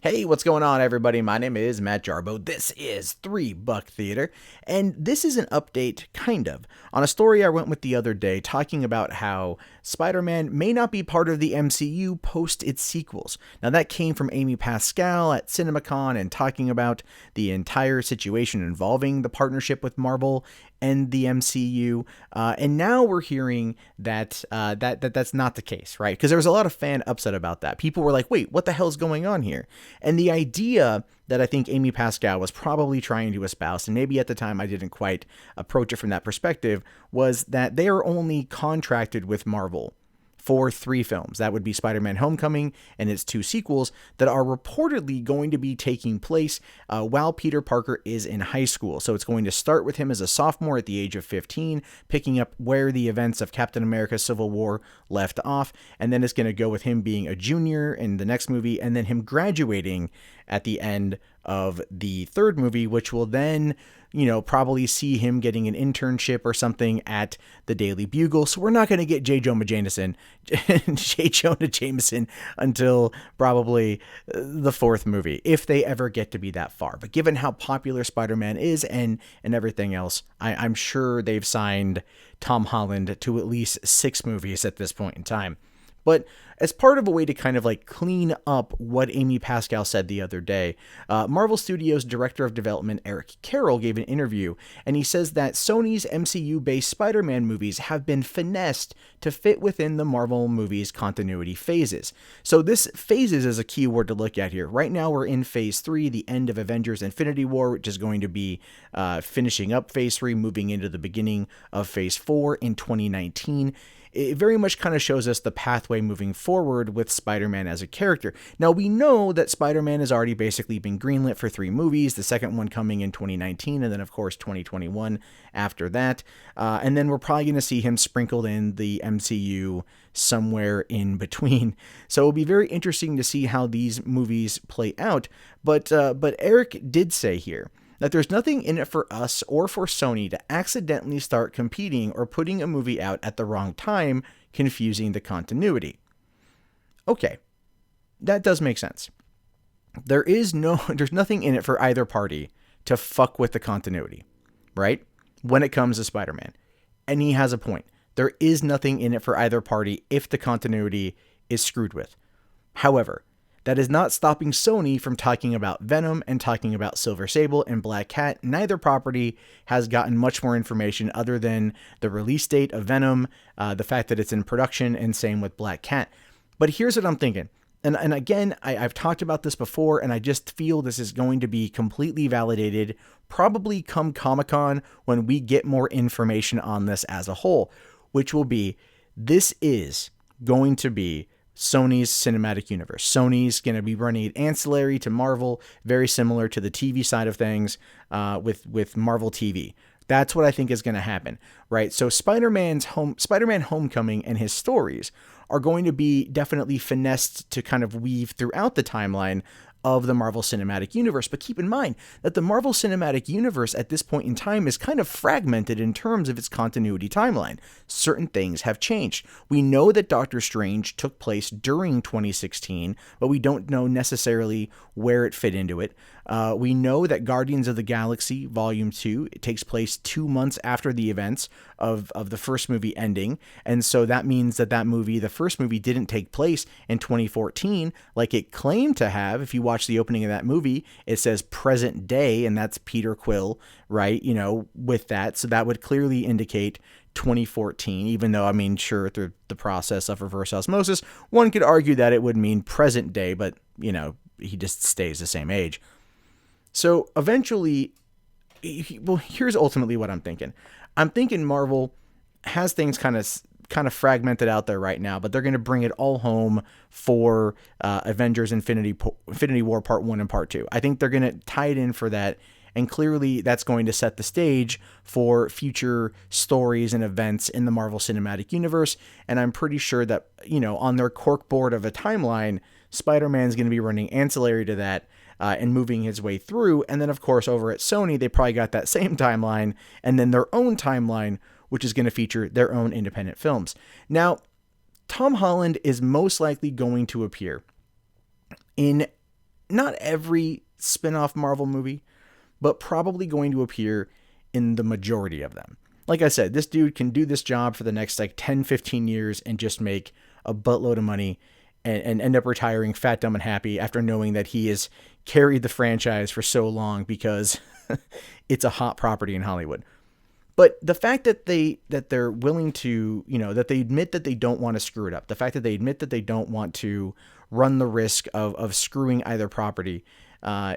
Hey, what's going on, everybody? My name is Matt Jarbo. This is $3 Theater, and this is an update, kind of, on a story I went with the other day talking about how Spider-Man may not be part of the MCU post its sequels. Now, that came from Amy Pascal at CinemaCon and talking about the entire situation involving the partnership with Marvel and the MCU, and now we're hearing that that's not the case, right? Because there was a lot of fan upset about that. People were like, "Wait, what the hell is going on here?" And the idea that I think Amy Pascal was probably trying to espouse, and maybe at the time I didn't quite approach it from that perspective, was that they are only contracted with Marvel for 3 films. That would be Spider-Man Homecoming and its 2 sequels that are reportedly going to be taking place while Peter Parker is in high school. So it's going to start with him as a sophomore at the age of 15, picking up where the events of Captain America Civil War left off, and then it's going to go with him being a junior in the next movie, and then him graduating at the end of the 3rd movie, which will then probably see him getting an internship or something at the Daily Bugle. So we're not going to get J. Jonah Jameson until probably the 4th movie, if they ever get to be that far. But given how popular Spider-Man is and everything else, I'm sure they've signed Tom Holland to at least 6 movies at this point in time. But as part of a way to kind of like clean up what Amy Pascal said the other day, Marvel Studios Director of Development Eric Carroll gave an interview, and he says that Sony's MCU-based Spider-Man movies have been finessed to fit within the Marvel movies' continuity phases. So this phases is a key word to look at here. Right now we're in Phase 3, the end of Avengers Infinity War, which is going to be finishing up Phase 3, moving into the beginning of Phase 4 in 2019. It very much kind of shows us the pathway moving forward with Spider-Man as a character. Now, we know that Spider-Man has already basically been greenlit for 3 movies, the second one coming in 2019, and then, of course, 2021 after that. And then we're probably going to see him sprinkled in the MCU somewhere in between. So it'll be very interesting to see how these movies play out. But Eric did say here that there's nothing in it for us or for Sony to accidentally start competing or putting a movie out at the wrong time, confusing the continuity. Okay, that does make sense. There's nothing in it for either party to fuck with the continuity, right? When it comes to Spider-Man. And he has a point. There is nothing in it for either party if the continuity is screwed with. However, that is not stopping Sony from talking about Venom and talking about Silver Sable and Black Cat. Neither property has gotten much more information other than the release date of Venom, the fact that it's in production, and same with Black Cat. But here's what I'm thinking. And again, I've talked about this before, and I just feel this is going to be completely validated probably come Comic-Con when we get more information on this as a whole, which will be, this is going to be Sony's cinematic universe. Sony's going to be running it ancillary to Marvel, very similar to the TV side of things with Marvel TV. That's what I think is going to happen, right? So Spider-Man Homecoming and his stories are going to be definitely finessed to kind of weave throughout the timeline of the Marvel Cinematic Universe. But keep in mind that the Marvel Cinematic Universe at this point in time is kind of fragmented in terms of its continuity timeline. Certain things have changed. We know that Doctor Strange took place during 2016, but we don't know necessarily where it fit into it. We know that Guardians of the Galaxy Volume 2 it takes place 2 months after the events of the first movie ending, and so that means that the first movie didn't take place in 2014 like it claimed to have. If you watch the opening of that movie, it says present day, and that's Peter Quill, right? With that, so that would clearly indicate 2014, even though, I mean, sure, through the process of reverse osmosis, one could argue that it would mean present day, but, he just stays the same age. So eventually, here's ultimately what I'm thinking. I'm thinking Marvel has things kind of fragmented out there right now, but they're going to bring it all home for Avengers Infinity War Part 1 and Part 2. I think they're going to tie it in for that, and clearly that's going to set the stage for future stories and events in the Marvel Cinematic Universe, and I'm pretty sure that, on their corkboard of a timeline, Spider-Man's going to be running ancillary to that, and moving his way through. And then, of course, over at Sony, they probably got that same timeline and then their own timeline, which is going to feature their own independent films. Now, Tom Holland is most likely going to appear in not every spin-off Marvel movie, but probably going to appear in the majority of them. Like I said, this dude can do this job for the next like 10, 15 years and just make a buttload of money and end up retiring fat, dumb, and happy after knowing that he has carried the franchise for so long because it's a hot property in Hollywood. But the fact that they're willing to, that they admit that they don't want to screw it up, the fact that they admit that they don't want to run the risk of screwing either property,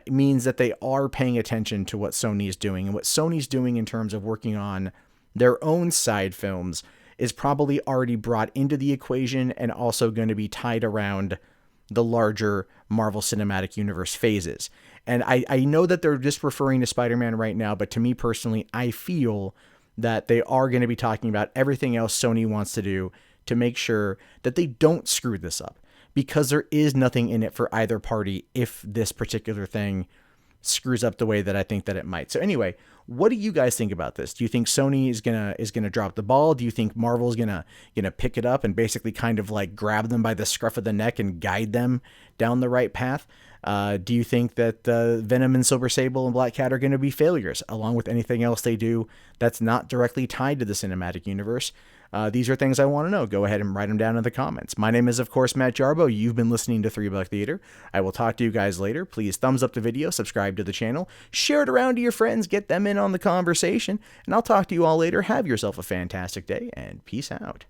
means that they are paying attention to what Sony is doing. And what Sony's doing in terms of working on their own side films is probably already brought into the equation and also going to be tied around the larger Marvel Cinematic Universe phases. And I know that they're just referring to Spider-Man right now, but to me personally, I feel that they are going to be talking about everything else Sony wants to do to make sure that they don't screw this up, because there is nothing in it for either party if this particular thing screws up the way that I think that it might. So anyway, what do you guys think about this? Do you think Sony is gonna drop the ball? Do you think Marvel's gonna pick it up and basically kind of like grab them by the scruff of the neck and guide them down the right path? Do you think that Venom and Silver Sable and Black Cat are going to be failures, along with anything else they do that's not directly tied to the cinematic universe? These are things I want to know. Go ahead and write them down in the comments. My name is, of course, Matt Jarbo. You've been listening to 3 Buck Theater. I will talk to you guys later. Please thumbs up the video, subscribe to the channel, share it around to your friends, get them in on the conversation, and I'll talk to you all later. Have yourself a fantastic day, and peace out.